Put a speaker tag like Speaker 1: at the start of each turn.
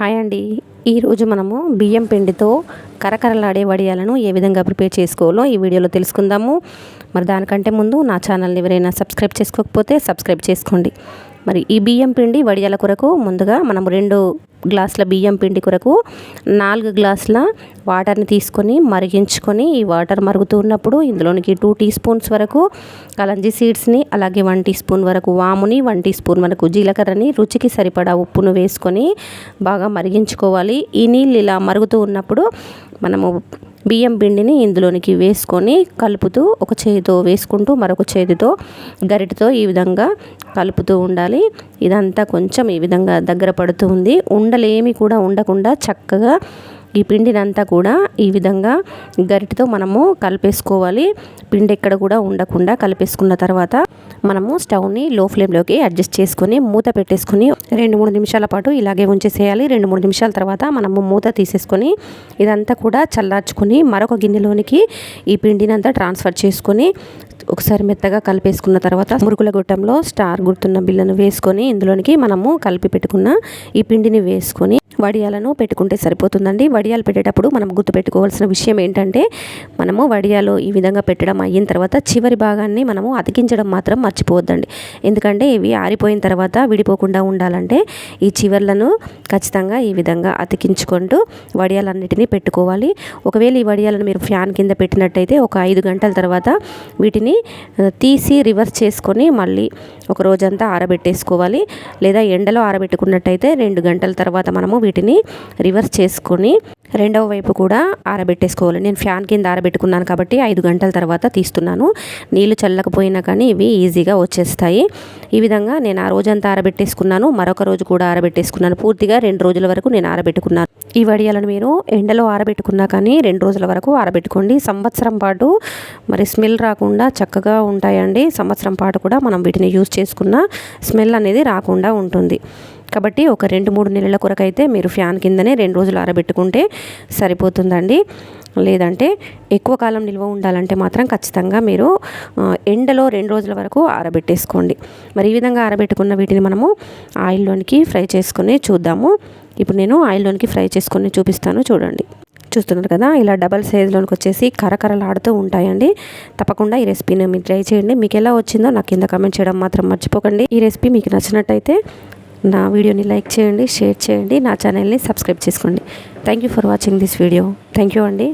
Speaker 1: Hi అండి. ఈరోజు మనము బియ్యం పిండితో కరకరలాడే వడియాలను ఏ విధంగా ప్రిపేర్ చేసుకోవాలో ఈ వీడియోలో తెలుసుకుందాము. మరి దానికంటే ముందు నా ఛానల్ని ఎవరైనా సబ్స్క్రైబ్ చేసుకోకపోతే సబ్స్క్రైబ్ చేసుకోండి. మరి ఈ బియ్యం పిండి వడియాల కొరకు ముందుగా మనం 2 గ్లాసుల బియ్యం పిండి కొరకు 4 గ్లాసుల వాటర్ని తీసుకొని మరిగించుకొని, ఈ వాటర్ మరుగుతున్నప్పుడు ఇందులోనికి 2 టీ స్పూన్స్ వరకు కలంజీ సీడ్స్ని, అలాగే 1 టీ స్పూన్ వరకు వాముని, 1 టీ స్పూన్ వరకు జీలకర్రని, రుచికి సరిపడా ఉప్పును వేసుకొని బాగా మరిగించుకోవాలి. ఈ నీళ్ళు ఇలా మరుగుతూ ఉన్నప్పుడు మనము బియ్యం పిండిని ఇందులోనికి వేసుకొని కలుపుతూ, ఒక చేతితో వేసుకుంటూ మరొక చేతితో గరిటెతో ఈ విధంగా కలుపుతూ ఉండాలి. ఇదంతా కొంచెం ఈ విధంగా దగ్గర పడుతూ ఉంది. ఉండలేమి కూడా ఉండకుండా చక్కగా ఈ పిండినంతా కూడా ఈ విధంగా గరిటెతో మనము కలిపేసుకోవాలి. పిండి ఎక్కడ కూడా ఉండకుండా కలిపేసుకున్న తర్వాత మనము స్టవ్ని లో ఫ్లేమ్లోకి అడ్జస్ట్ చేసుకొని మూత పెట్టేసుకొని 2-3 నిమిషాల పాటు ఇలాగే ఉంచేసేయాలి. 2-3 నిమిషాల తర్వాత మనము మూత తీసేసుకొని ఇదంతా కూడా చల్లార్చుకొని మరొక గిన్నెలోనికి ఈ పిండినంతా ట్రాన్స్ఫర్ చేసుకొని ఒకసారి మెత్తగా కలిపేసుకున్న తర్వాత మురుకుల గొట్టంలో స్టార్ గుర్తున్న బిళ్ళను వేసుకొని ఇందులోనికి మనము కలిపి పెట్టుకున్న ఈ పిండిని వేసుకొని వడియాలను పెట్టుకుంటే సరిపోతుందండి. వడియాలు పెట్టేటప్పుడు మనం గుర్తుపెట్టుకోవాల్సిన విషయం ఏంటంటే, మనము వడియాలు ఈ విధంగా పెట్టడం అయిన తర్వాత చివరి భాగాన్ని మనము అతికించడం మాత్రం మర్చిపోవద్దండి. ఎందుకంటే ఇవి ఆరిపోయిన తర్వాత విడిపోకుండా ఉండాలంటే ఈ చివర్లను ఖచ్చితంగా ఈ విధంగా అతికించుకుంటూ వడియాలన్నిటినీ పెట్టుకోవాలి. ఒకవేళ ఈ వడియాలను మీరు ఫ్యాన్ కింద పెట్టినట్టయితే ఒక 5 గంటల తర్వాత వీటిని తీసి రివర్స్ చేసుకొని మళ్ళీ ఒక రోజంతా ఆరబెట్టేసుకోవాలి. లేదా ఎండలో ఆరబెట్టుకున్నట్టయితే 2 గంటల తర్వాత మనము వీటిని రివర్స్ చేసుకొని రెండవ వైపు కూడా ఆరబెట్టేసుకోవాలి. నేను ఫ్యాన్ కింద ఆరబెట్టుకున్నాను కాబట్టి 5 గంటల తర్వాత తీస్తున్నాను. నీళ్లు చల్లకపోయినా కానీ ఇవి ఈజీగా వచ్చేస్తాయి. ఈ విధంగా నేను ఆ రోజంతా ఆరబెట్టేసుకున్నాను. మరొక రోజు కూడా ఆరబెట్టేసుకున్నాను. పూర్తిగా 2 రోజుల వరకు నేను ఆరబెట్టుకున్నాను. ఈ వడియాలను మీరు ఎండలో ఆరబెట్టుకున్నా కానీ 2 రోజుల వరకు ఆరబెట్టుకోండి. సంవత్సరం పాటు మరి స్మెల్ రాకుండా చక్కగా ఉంటాయండి. సంవత్సరం పాటు కూడా మనం వీటిని యూజ్ చేసుకున్న స్మెల్ అనేది రాకుండా ఉంటుంది. కాబట్టి ఒక 2-3 నెలల కొరకైతే మీరు ఫ్యాన్ కిందనే 2 రోజులు ఆరబెట్టుకుంటే సరిపోతుందండి. లేదంటే ఎక్కువ కాలం నిల్వ ఉండాలంటే మాత్రం ఖచ్చితంగా మీరు ఎండలో 2 రోజుల వరకు ఆరబెట్టేసుకోండి. మరి ఈ విధంగా ఆరబెట్టుకున్న వీటిని మనము ఆయిల్లోనికి ఫ్రై చేసుకొని చూద్దాము. ఇప్పుడు నేను ఆయిల్లోనికి ఫ్రై చేసుకొని చూపిస్తాను, చూడండి. చూస్తున్నారు కదా, ఇలా డబల్ సైజులోనికి వచ్చేసి కరకరలాడుతూ ఉంటాయండి. తప్పకుండా ఈ రెసిపీని మీరు ట్రై చేయండి. మీకు ఎలా వచ్చిందో నాకు కింద కామెంట్ చేయడం మాత్రం మర్చిపోకండి. ఈ రెసిపీ మీకు నచ్చినట్టయితే నా వీడియోని లైక్ చేయండి, షేర్ చేయండి, నా ఛానల్ని సబ్స్క్రైబ్ చేసుకోండి. Thank you for watching this video. Thank you అండి.